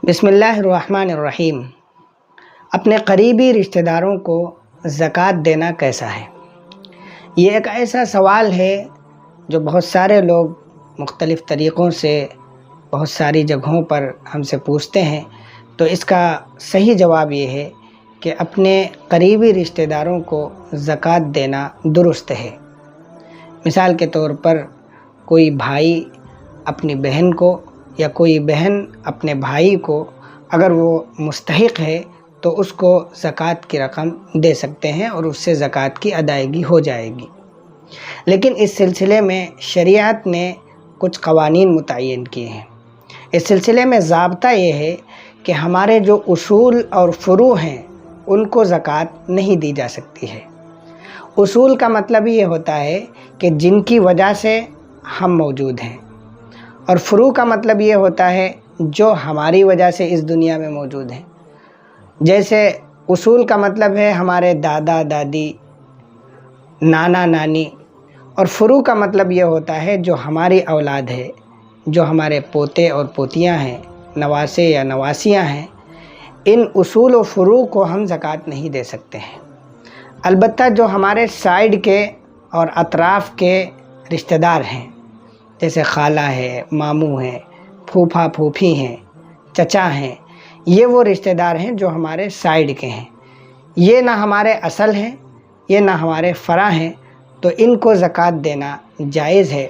بسم اللہ الرحمن الرحیم۔ اپنے قریبی رشتہ داروں کو زکوٰۃ دینا کیسا ہے؟ یہ ایک ایسا سوال ہے جو بہت سارے لوگ مختلف طریقوں سے بہت ساری جگہوں پر ہم سے پوچھتے ہیں، تو اس کا صحیح جواب یہ ہے کہ اپنے قریبی رشتہ داروں کو زکوٰۃ دینا درست ہے۔ مثال کے طور پر کوئی بھائی اپنی بہن کو یا کوئی بہن اپنے بھائی کو اگر وہ مستحق ہے تو اس کو زکوٰۃ کی رقم دے سکتے ہیں اور اس سے زکوٰۃ کی ادائیگی ہو جائے گی۔ لیکن اس سلسلے میں شریعت نے کچھ قوانین متعین کیے ہیں۔ اس سلسلے میں ضابطہ یہ ہے کہ ہمارے جو اصول اور فروع ہیں ان کو زکوٰۃ نہیں دی جا سکتی ہے۔ اصول کا مطلب یہ ہوتا ہے کہ جن کی وجہ سے ہم موجود ہیں، اور فروع کا مطلب یہ ہوتا ہے جو ہماری وجہ سے اس دنیا میں موجود ہیں۔ جیسے اصول کا مطلب ہے ہمارے دادا دادی، نانا نانی، اور فروع کا مطلب یہ ہوتا ہے جو ہماری اولاد ہے، جو ہمارے پوتے اور پوتیاں ہیں، نواسے یا نواسیاں ہیں۔ ان اصول و فروع کو ہم زکوٰۃ نہیں دے سکتے ہیں۔ البتہ جو ہمارے سائیڈ کے اور اطراف کے رشتہ دار ہیں، جیسے خالہ ہے، ماموں ہیں، پھوپھا پھوپھی ہیں، چچا ہیں، یہ وہ رشتہ دار ہیں جو ہمارے سائیڈ کے ہیں۔ یہ نہ ہمارے اصل ہیں، یہ نہ ہمارے فرع ہیں، تو ان کو زکوٰۃ دینا جائز ہے۔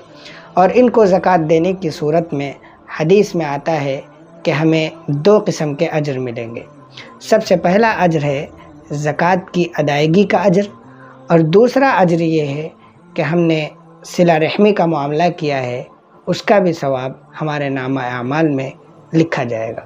اور ان کو زکوٰۃ دینے کی صورت میں حدیث میں آتا ہے کہ ہمیں 2 قسم کے اجر ملیں گے۔ سب سے پہلا اجر ہے زکوٰۃ کی ادائیگی کا اجر، اور دوسرا اجر یہ ہے کہ ہم نے صلہ رحمی کا معاملہ کیا ہے، اس کا بھی ثواب ہمارے نامہ اعمال میں لکھا جائے گا۔